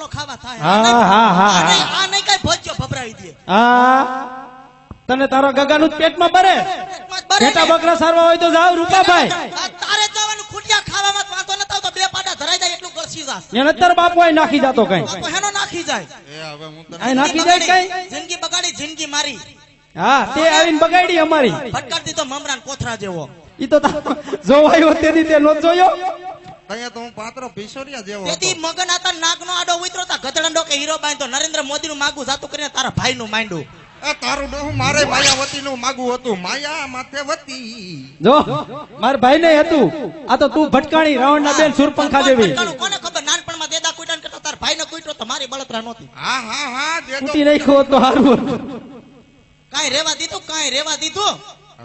રોટલો ખાવા થાય હા હા હા આ નહીં કઈ ભોજ્યો ભભરાવી દે હા તને તારો ગગાનું પેટમાં ભરે બેટા બકરા સારવા હોય તો જાવ રૂપાભાઈ તારે જવાનું ખુટિયા ખાવામાં વાંધો ન તો બે પાડા ધરાઈ જાય એટલું ગળસી જાસ એને તાર બાપુ અહીં નાખી જાતો કઈ તો હેનો નાખી જાય હવે હું તને અહીં નાખી જાય કઈ જિંદગી બગાડી જિંદગી મારી હા તે આવીને બગાડી અમારી ફટકાર દીધો મમરાન કોથરા જેવો ઈ તો જોવાયો તેથી તે નો જોયો અહીંયા તો હું પાત્રો ભીસોરિયા જેવો હતો. તેથી મગન આતા નાગનો આડો ઉતરો તા ગધડાનો કે હીરો બાંધો નરેન્દ્ર મોદી નું માગું જાતું કરીને તારા ભાઈ નું માંડ્યું એ તારું ડોહું મારે માયાવતી નું માગું હતું માયા માથે વતી જો મારા ભાઈ ને હતું આ તો તું ભટકાણી રાવણ ના બેન સુરપંખા જેવી કોને ખબર નાનપણમાં દેદા કુઈટાન કરતા તારા ભાઈ ને કુઈટો તો મારી બળતરા નહોતી હા હા હા દે તૂટી નાખ્યો તો હારું કાઈ રેવા દીધું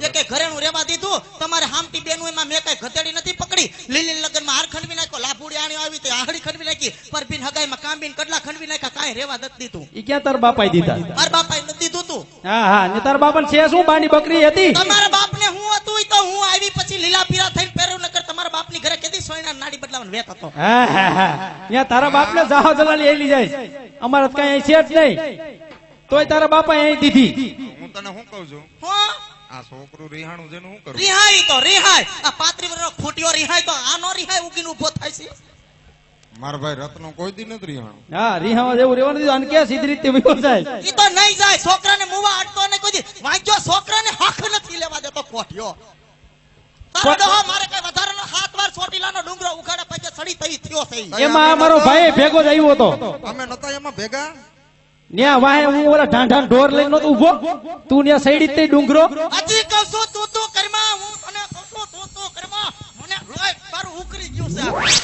એ કઈ ઘરેણું રેવા દીધું તમારે હામટી બેનું એમાં મેં કઈ ગધેડી નથી પકડી લીલી લગન માં હાર ખંડવી નાખ્યો લાભુડી આણી આવી તે આહડી ખંડવી નાખી પરબીન હગાઈ માં કાંબીન કડલા ખંડવી નાખ્યા કાઈ રેવા નથી દીધું ઈ ક્યાં તાર બાપાએ દીધા મારા બાપાએ નથી દીધું તું હા હા ને તાર બાપા છે શું બાની બકરી હતી તમારા બાપ ને હું હતું ઈ તો હું આવી પછી લીલા પીરા થઈને પહેર્યું નકર તમારા બાપ ની ઘરે કેદી સોયના નાડી બદલાવાનો વેત હતો હા હા હા ત્યાં તારા બાપ ને જાહો જલાલી એલી જાય અમારે કઈ અહીં છે જ નહીં તોય તારા બાપા અહીં દીધી હું તને શું કહું છું હા આ છોકરું રિહાણું જેનું શું કરું રિહાઈ તો રિહાઈ આ 35 વર્ષનો ખૂટ્યો રિહાઈ તો આનો રિહાઈ ઉગીને ઉભો થાય છે મારા ભાઈ રત્નો કોઈ દી નથી રિહાણું હા રીહામાં જેવું રેવાનું દીધું અને કે સીધી રીતે વિયો જાય ઈ તો નહીં જાય છોકરાને મુવા અડતો ને કોઈ દી વાંચ્યો છોકરાને હક નથી લેવા દેતો કોઠિયો તારો ડોહો મારે કઈ વધારાનો 7 વાર ચોટીલાનો ડુંગરો ઉખાડે પછી સડી થઈ થયો છે એમાં મારો ભાઈ ભેગો જ આવ્યો હતો અમે નતા એમાં ભેગા ન્યા વાહે હું ઓલા ઢાંઢા ઢોર લઈને નતો ઉભો તું ન્યા સઈડી તે ડુંગરો હજી કહું છું તું કરમાં હું તને કહું છું તું કરમાં મને લોહી તારું ઉકરી ગયું છે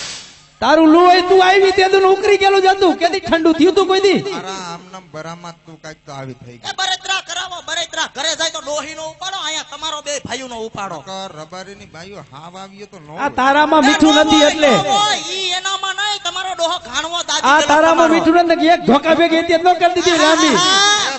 તારું લોહી તું આવી તે દુન ઉકરી ગયેલું જતું કેદી ઠંડુ થયું તું કોઈ દી મારા આમનામ બરામાં તું કાઈક તો આવી થઈ એ ગઈ બરેતરા કરાવો બરેતરા ઘરે જાય તો ડોહીનો ઉપાડો અહીંયા તમારો બે ભાઈઓનો ઉપાડો કર રબારીની બાઈઓ હાવ આવ્યો તો નો આ તારામાં મીઠું નથી એટલે ઈ એનામાં નહીં તમારો ડોહો ઘાણવો દાદી આ તારામાં મીઠું નથી એક ધોકા ભેગી હતી ન કરી દીધી લાંબી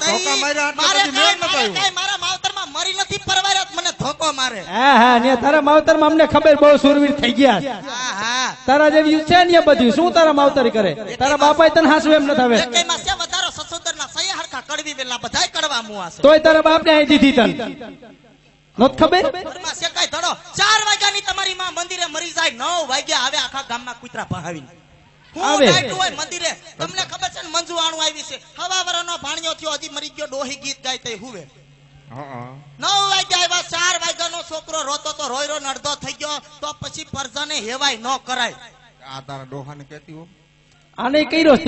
ધોકા માર્યા એટલે પછી મેળ નતો આવ્યો. મારા માવતરમાં મરી નથી પરવાર્યા મને ધોકો મારે હા હા ને તારા માવતરમાં અમને ખબર બહુ સુરવીર થઈ ગયા છે. હા હા તારા જેવી છે ને બધું શું તારા માવતરી કરે તારા બાપાએ તને હાસુ એમ ન થાવે એકેયમાં છે વધારો સસોદરના સૈયા હરખા કડવી વેલા બધાય કડવા મુવા છે તોય તારા બાપને અહીં દીધી તને નોત ખબર ઘરમાં શેકાય ધડો 4 વાગ્યાની તમારી માં મંદિરે મરી જાય 9 વાગ્યા આવે આખા ગામમાં કૂતરા ભહાવીને આવે. હું બેઠું હોય મંદિરે તમને ખબર છે ને મંજુ આણું આવી છે હવા વરનો ભાણિયો થયો હજી મરી ગયો ડોહી ગીત ગાય તે હુવે હા 9 વાગ્યા આવ્યા 4 વાગ્યાનો છોકરો રોતો તો રોયરો નડધો થઈ ગયો તો પછી પરજાને હેવાય ન કરાય આ તારા ડોહાને કહેતી હો આને કર્યો